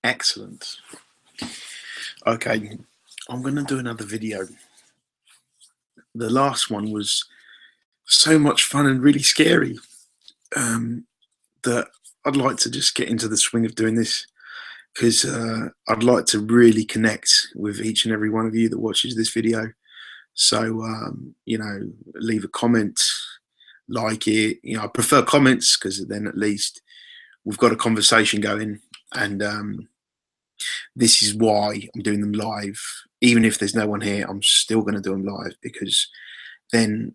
Excellent. Okay, I'm going to do another video. The last one was so much fun and really scary that I'd like to just get into the swing of doing this because I'd like to really connect with each and every one of you that watches this video. So, leave a comment, like it. I prefer comments because then at least we've got a conversation going. And this is why I'm doing them live. Even if there's no one here, I'm still going to do them live because then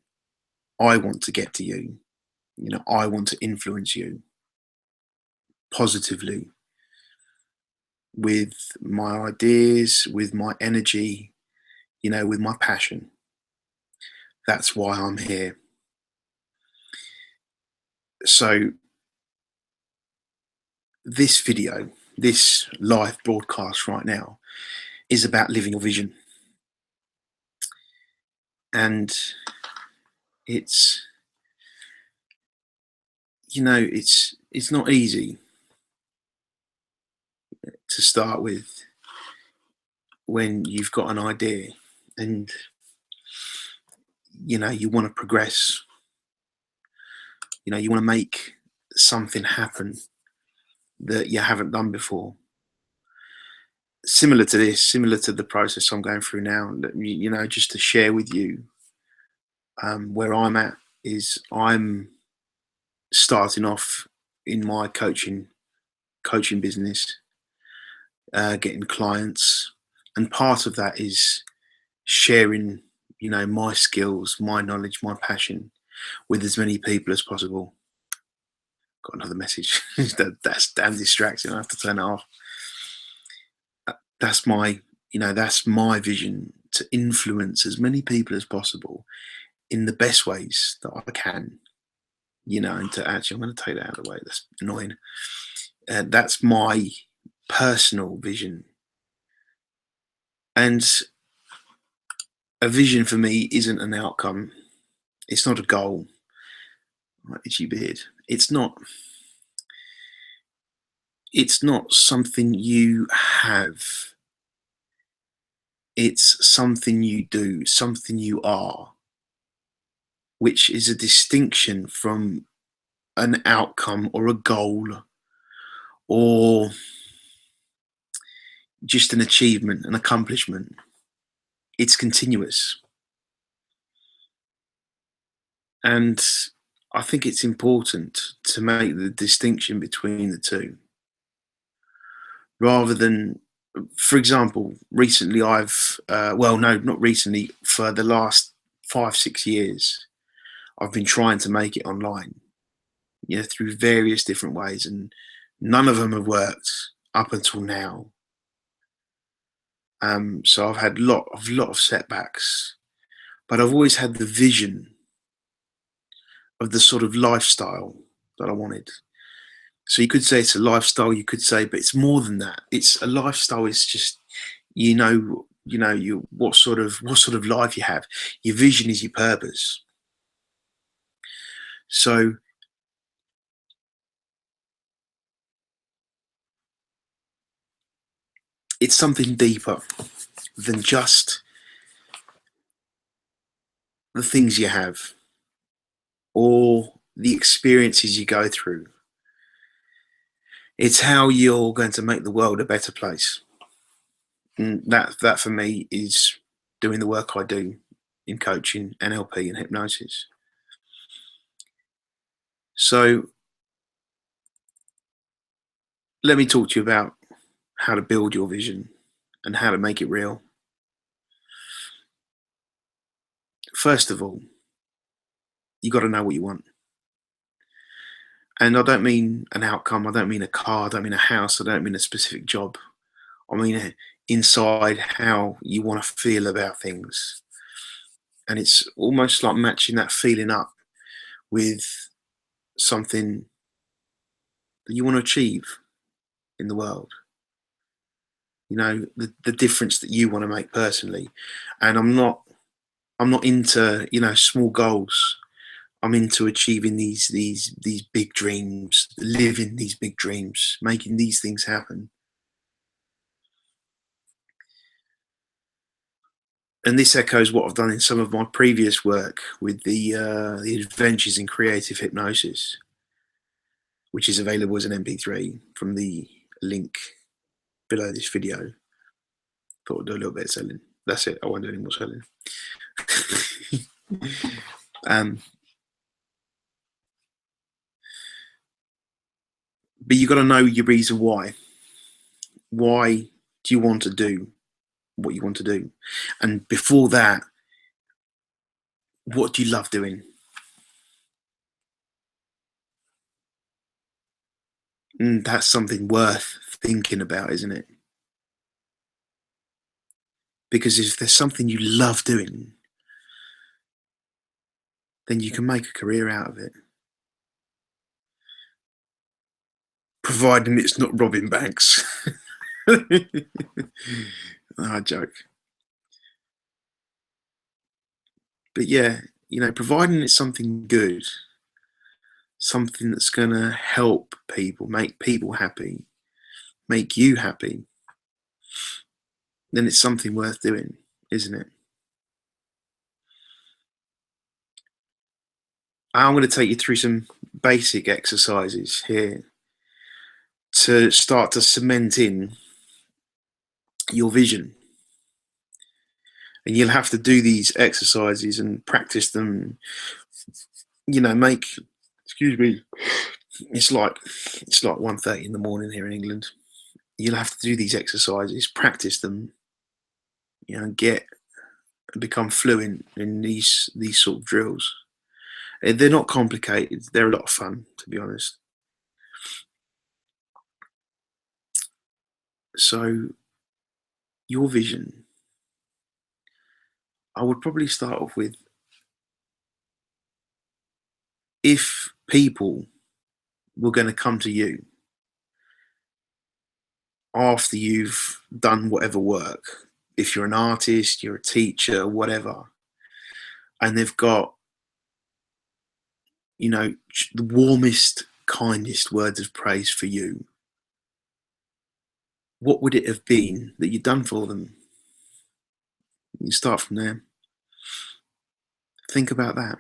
I want to get to you. I want to influence you positively with my ideas, with my energy, with my passion. That's why I'm here. So, this video, this live broadcast right now, is about living your vision. And it's not easy to start with when you've got an idea and you want to progress, you want to make something happen that you haven't done before. Similar to the process I'm going through now, just to share with you where I'm at is I'm starting off in my coaching business, getting clients, and part of that is sharing, my skills, my knowledge, my passion with as many people as possible. Got another message. That's damn distracting. I have to turn it off. That's my vision, to influence as many people as possible in the best ways that I can. And to actually, I'm going to take that out of the way. That's annoying. That's my personal vision. And a vision for me isn't an outcome. It's not a goal. Right, itchy beard. It's not something you have. It's something you do, something you are, which is a distinction from an outcome or a goal or just an achievement, an accomplishment. It's continuous. And I think it's important to make the distinction between the two. Rather than, for example, recently not recently, for the last 5-6 years, I've been trying to make it online, through various different ways, and none of them have worked up until now. So I've had a lot of setbacks, but I've always had the vision of the sort of lifestyle that I wanted. So you could say it's a lifestyle, you could say, but it's more than that. It's a lifestyle. It's just, what sort of life you have. Your vision is your purpose. So it's something deeper than just the things you have or the experiences you go through. It's how you're going to make the world a better place. And that for me is doing the work I do in coaching, NLP, and hypnosis. So let me talk to you about how to build your vision and how to make it real. First of all, you got to know what you want. And I don't mean an outcome. I don't mean a car. I don't mean a house. I don't mean a specific job. I mean inside how you want to feel about things. And it's almost like matching that feeling up with something that you want to achieve in the world. The difference that you want to make personally. And I'm not into, small goals. I'm into achieving these big dreams, living these big dreams, making these things happen. And this echoes what I've done in some of my previous work with the Adventures in Creative Hypnosis, which is available as an MP3 from the link below this video. Thought I'd do a little bit of selling. That's it. I won't do any more selling. But you've got to know your reason why. Why do you want to do what you want to do? And before that, what do you love doing? That's something worth thinking about, isn't it? Because if there's something you love doing, then you can make a career out of it. Providing it's not robbing banks. I joke. But yeah, providing it's something good, something that's going to help people, make people happy, make you happy, then it's something worth doing, isn't it? I'm going to take you through some basic exercises here to start to cement in your vision. And you'll have to do these exercises and practice them, excuse me, it's like 1:30 in the morning here in England. You'll have to do these exercises, practice them, become fluent in these sort of drills. They're not complicated. They're a lot of fun, to be honest. So, your vision, I would probably start off with, if people were going to come to you after you've done whatever work, if you're an artist, you're a teacher, whatever, and they've got, the warmest, kindest words of praise for you, what would it have been that you'd done for them? You start from there. Think about that.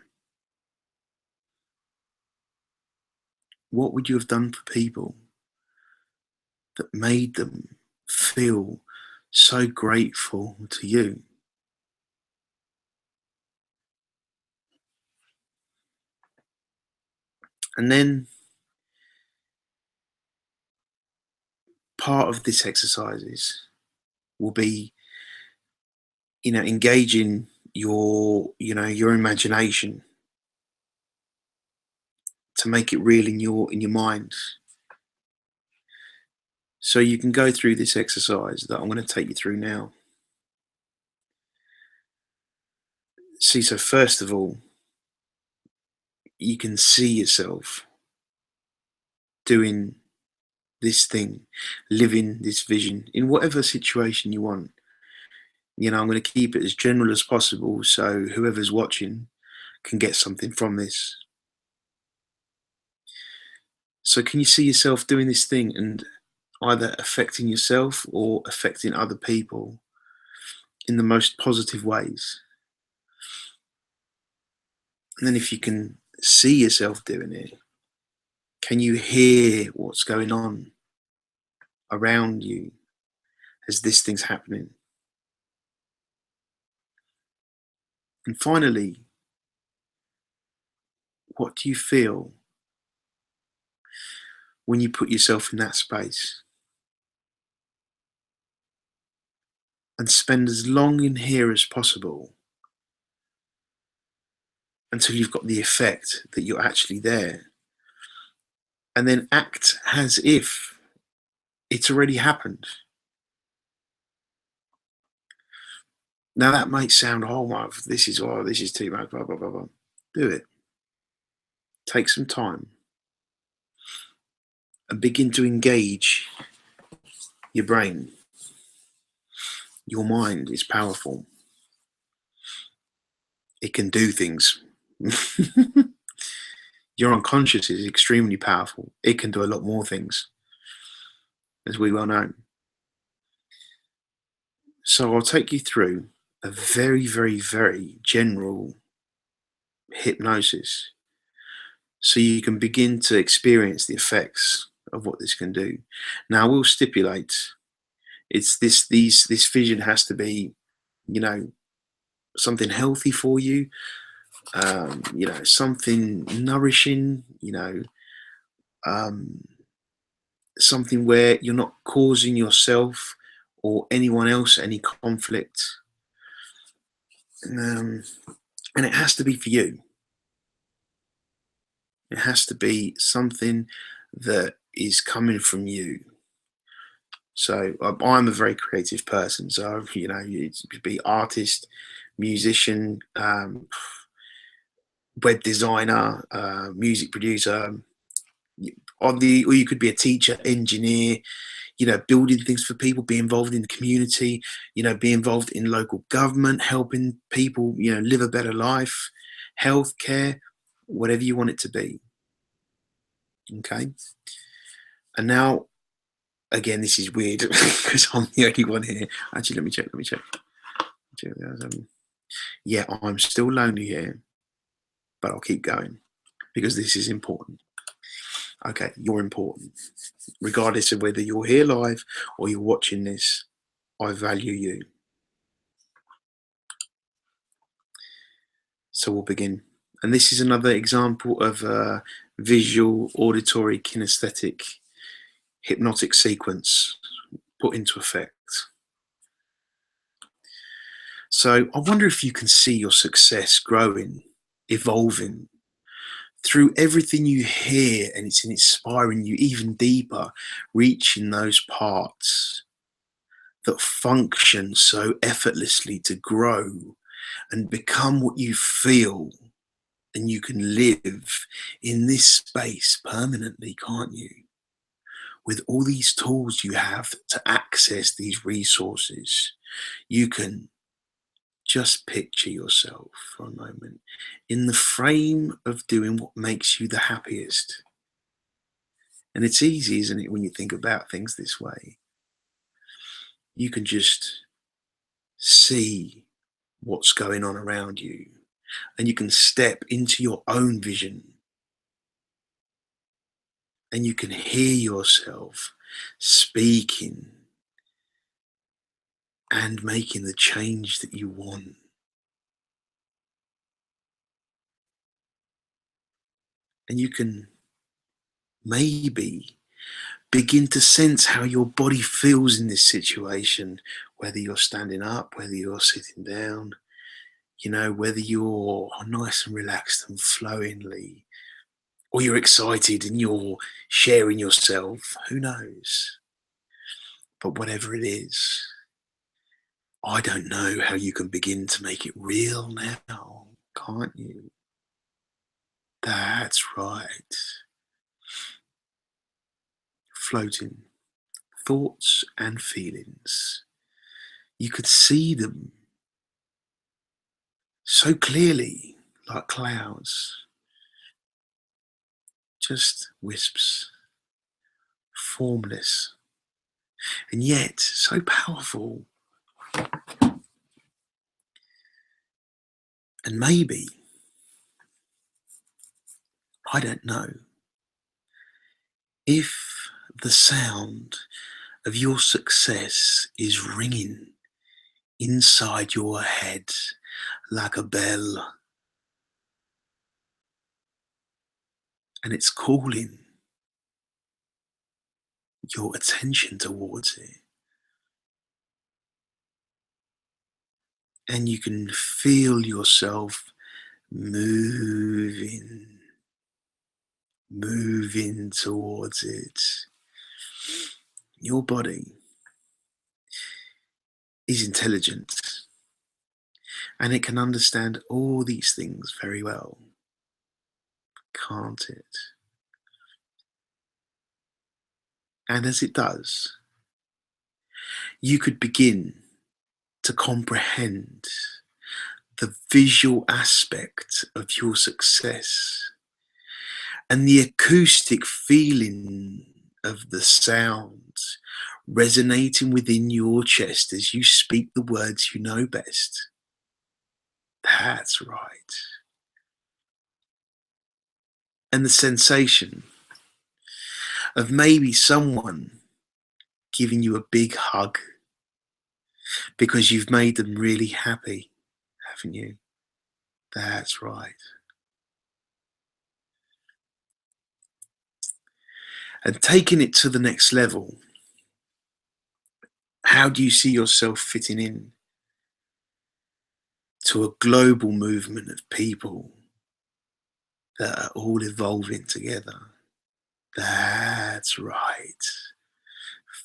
What would you have done for people that made them feel so grateful to you? And then part of this exercises will be, engaging your imagination to make it real in your mind. So you can go through this exercise that I'm going to take you through now. See, so first of all, you can see yourself doing this thing, living this vision in whatever situation you want. I'm going to keep it as general as possible so whoever's watching can get something from this. So can you see yourself doing this thing and either affecting yourself or affecting other people in the most positive ways? And then if you can see yourself doing it, can you hear what's going on around you as this thing's happening? And finally, what do you feel when you put yourself in that space? And spend as long in here as possible until you've got the effect that you're actually there. And then act as if it's already happened. Now that might sound, this is too much, blah, blah, blah, blah. Do it. Take some time and begin to engage your brain. Your mind is powerful. It can do things. Your unconscious is extremely powerful. It can do a lot more things, as we well know. So I'll take you through a very, very, very general hypnosis, so you can begin to experience the effects of what this can do. Now, I will stipulate, this vision has to be, you know, something healthy for you, something nourishing, um, something where you're not causing yourself or anyone else any conflict, um, and it has to be for you. It has to be something that is coming from you. So I'm a very creative person. So it could be artist, musician, web designer, music producer, or you could be a teacher, engineer. Building things for people, be involved in the community. Be involved in local government, helping people, live a better life, healthcare, whatever you want it to be. Okay. And now, again, this is weird because I'm the only one here. Actually, let me check. Yeah, I'm still lonely here, but I'll keep going because this is important. Okay, you're important. Regardless of whether you're here live or you're watching this, I value you. So we'll begin. And this is another example of a visual, auditory, kinesthetic, hypnotic sequence put into effect. So I wonder if you can see your success growing, evolving through everything you hear, and it's inspiring you even deeper, reaching those parts that function so effortlessly to grow and become what you feel, and you can live in this space permanently, can't you? With all these tools you have to access these resources, you can just picture yourself for a moment in the frame of doing what makes you the happiest. And it's easy, isn't it, when you think about things this way? You can just see what's going on around you, and you can step into your own vision, and you can hear yourself speaking and making the change that you want. And you can maybe begin to sense how your body feels in this situation, whether you're standing up, whether you're sitting down, whether you're nice and relaxed and flowingly, or you're excited and you're sharing yourself, who knows? But whatever it is, I don't know how you can begin to make it real now, can't you? That's right. Floating. Thoughts and feelings. You could see them so clearly, like clouds. Just wisps. Formless. And yet so powerful. And maybe, I don't know, if the sound of your success is ringing inside your head like a bell, and it's calling your attention towards it, and you can feel yourself moving towards it. Your body is intelligent, and it can understand all these things very well, can't it? And as it does, you could begin to comprehend the visual aspect of your success and the acoustic feeling of the sound resonating within your chest as you speak the words you know best. That's right. And the sensation of maybe someone giving you a big hug because you've made them really happy, haven't you? That's right. And taking it to the next level, how do you see yourself fitting in to a global movement of people that are all evolving together? That's right.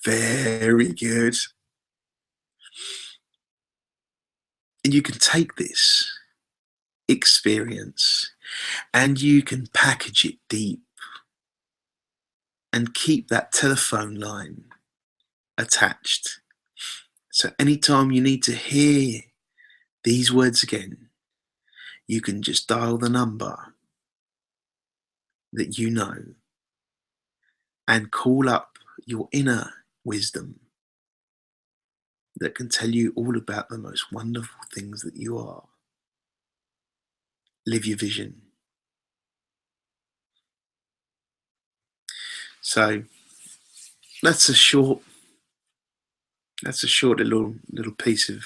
Very good. And you can take this experience and you can package it deep and keep that telephone line attached. So anytime you need to hear these words again, you can just dial the number that you know and call up your inner wisdom that can tell you all about the most wonderful things that you are. Live your vision. So that's a short little piece of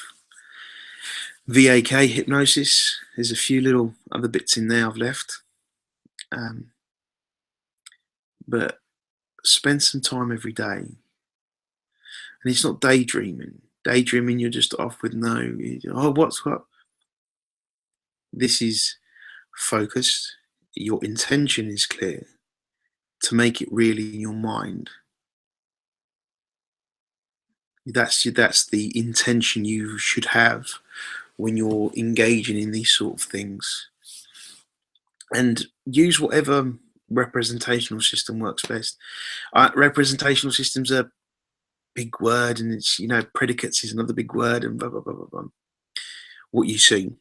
VAK hypnosis. There's a few little other bits in there I've left, but spend some time every day. And it's not daydreaming. Daydreaming, you're just off with no, oh, what's what? This is focused. Your intention is clear to make it really in your mind. That's the intention you should have when you're engaging in these sort of things. And use whatever representational system works best. Representational systems are a big word, and it's, predicates is another big word, and blah, blah, blah, blah, blah. What you see,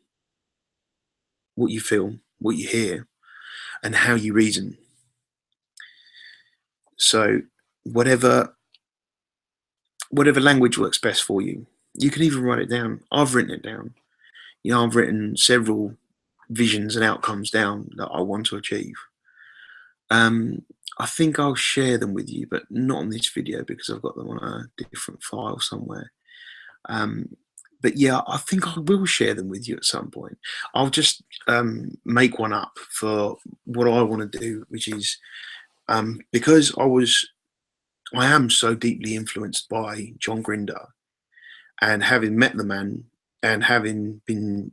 what you feel, what you hear, and how you reason. So whatever language works best for you. You can even write it down. I've written it down. I've written several visions and outcomes down that I want to achieve. I think I'll share them with you, but not on this video because I've got them on a different file somewhere. But yeah, I think I will share them with you at some point. I'll just make one up for what I want to do, which is because I am so deeply influenced by John Grinder, and having met the man and having been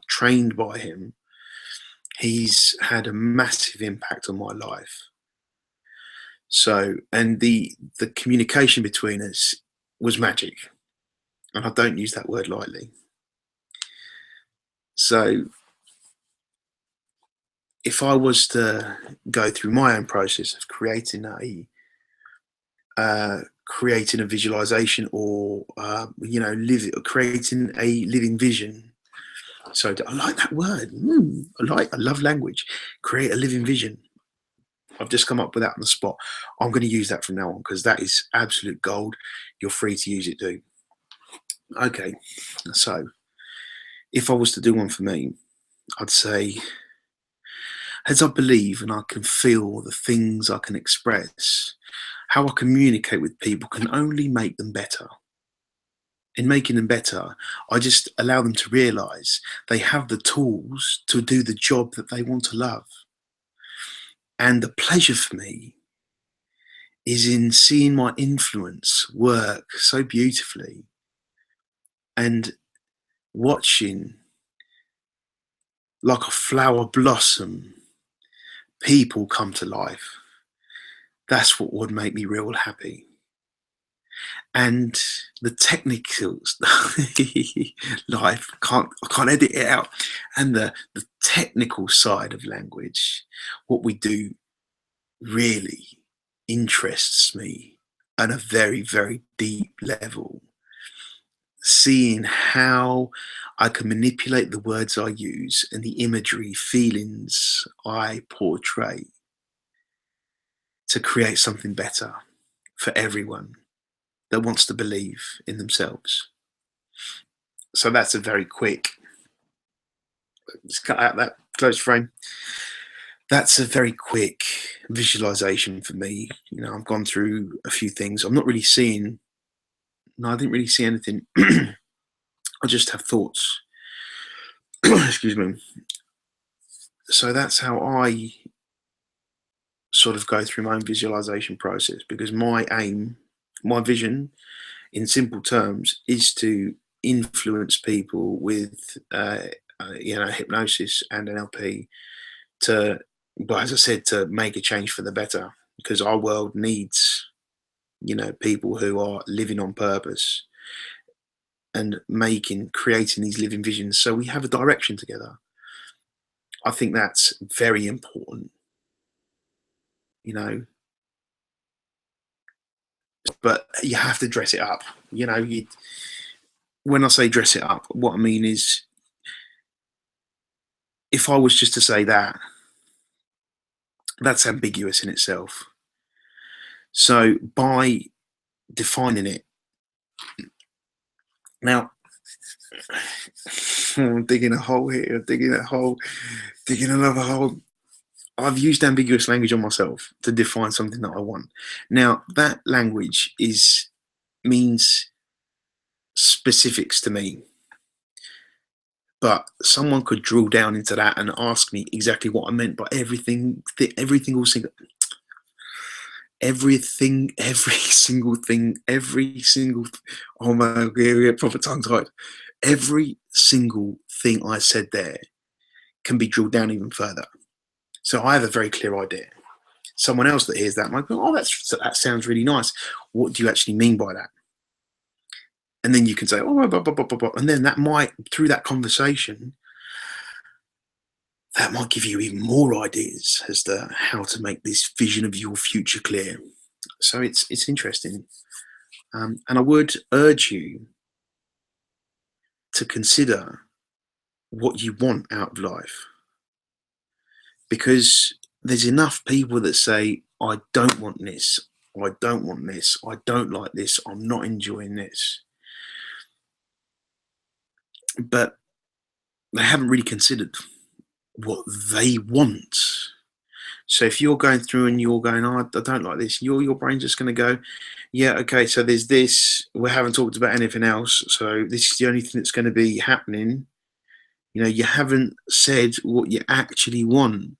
trained by him, he's had a massive impact on my life. So, and the communication between us was magic, and I don't use that word lightly. So if I was to go through my own process of creating a visualization, or creating a living vision. So I like that word. I love language. Create a living vision. I've just come up with that on the spot. I'm going to use that from now on because that is absolute gold. You're free to use it too. Okay, so if I was to do one for me, I'd say, as I believe and I can feel the things I can express, how I communicate with people can only make them better. In making them better, I just allow them to realize they have the tools to do the job that they want to love. And the pleasure for me is in seeing my influence work so beautifully and watching, like a flower blossom, people come to life. That's what would make me real happy. And the technicals, life, I can't edit it out. And the technical side of language, what we do, really interests me at a very, very deep level. Seeing how I can manipulate the words I use and the imagery, feelings I portray to create something better for everyone that wants to believe in themselves. So that's a very quick Just cut out that close frame. That's a very quick visualization for me. You know, I've gone through a few things. I'm not really seeing. No, I didn't really see anything. I just have thoughts. Excuse me. So that's how I sort of go through my own visualization process, because my aim, my vision, in simple terms, is to influence people with, hypnosis and NLP to, well, as I said, to make a change for the better, because our world needs, people who are living on purpose and creating these living visions, so we have a direction together. I think that's very important, you know, but you have to dress it up. When I say dress it up, what I mean is, if I was just to say that, that's ambiguous in itself. So by defining it, now, I'm digging a hole here, digging a hole, digging another hole. I've used ambiguous language on myself to define something that I want. Now, that language means specifics to me, but someone could drill down into that and ask me exactly what I meant by everything, every single thing, oh my God, we get proper tongue tied. Every single thing I said there can be drilled down even further. So I have a very clear idea. Someone else that hears that might go, oh, that sounds really nice. What do you actually mean by that? And then you can say, oh, blah, blah, blah, blah, blah. And then that might, through that conversation, that might give you even more ideas as to how to make this vision of your future clear. So it's interesting. And I would urge you to consider what you want out of life, because there's enough people that say, I don't want this, I don't want this, I don't like this, I'm not enjoying this. But they haven't really considered what they want. So if you're going through and you're going, oh, I don't like this, your brain's just going to go, yeah, okay, so there's this, we haven't talked about anything else, so this is the only thing that's going to be happening. You haven't said what you actually want.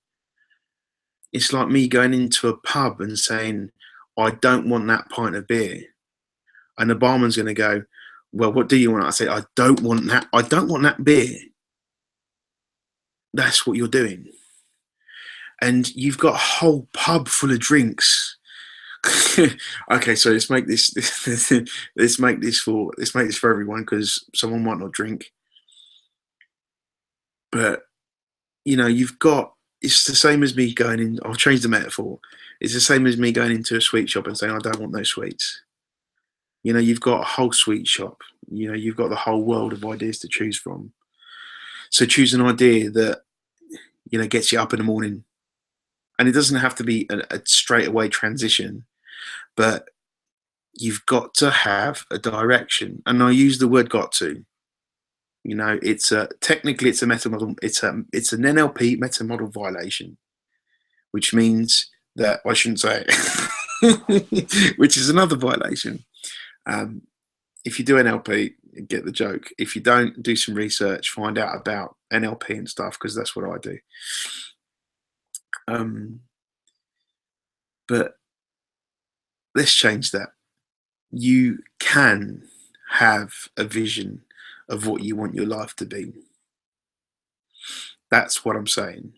It's like me going into a pub and saying, I don't want that pint of beer. And the barman's going to go, well, what do you want? I say, I don't want that. I don't want that beer. That's what you're doing. And you've got a whole pub full of drinks. Okay, so let's make this for everyone, because someone might not drink. But it's the same as me going in. I'll change the metaphor. It's the same as me going into a sweet shop and saying, I don't want those sweets. You've got a whole sweet shop. You've got the whole world of ideas to choose from. So choose an idea that, gets you up in the morning. And it doesn't have to be a straight away transition, but you've got to have a direction. And I use the word got to. Technically it's a meta model. It's an NLP meta model violation, which means that I shouldn't say it, which is another violation. If you do NLP, get the joke. If you don't, do some research, find out about NLP and stuff, because that's what I do. But let's change that. You can have a vision of what you want your life to be. That's what I'm saying.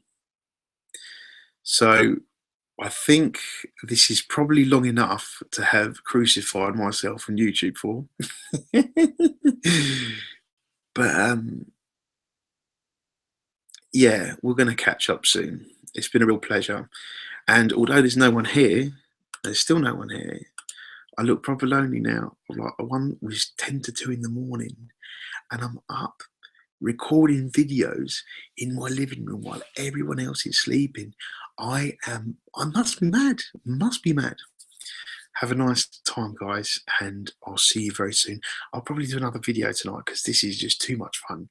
So I think this is probably long enough to have crucified myself on YouTube for. But yeah, we're going to catch up soon. It's been a real pleasure. And although there's no one here, there's still no one here. I look proper lonely now. One was 10 to 2 in the morning, and I'm up recording videos in my living room while everyone else is sleeping. I must be mad. Have a nice time, guys, and I'll see you very soon. I'll probably do another video tonight, because this is just too much fun.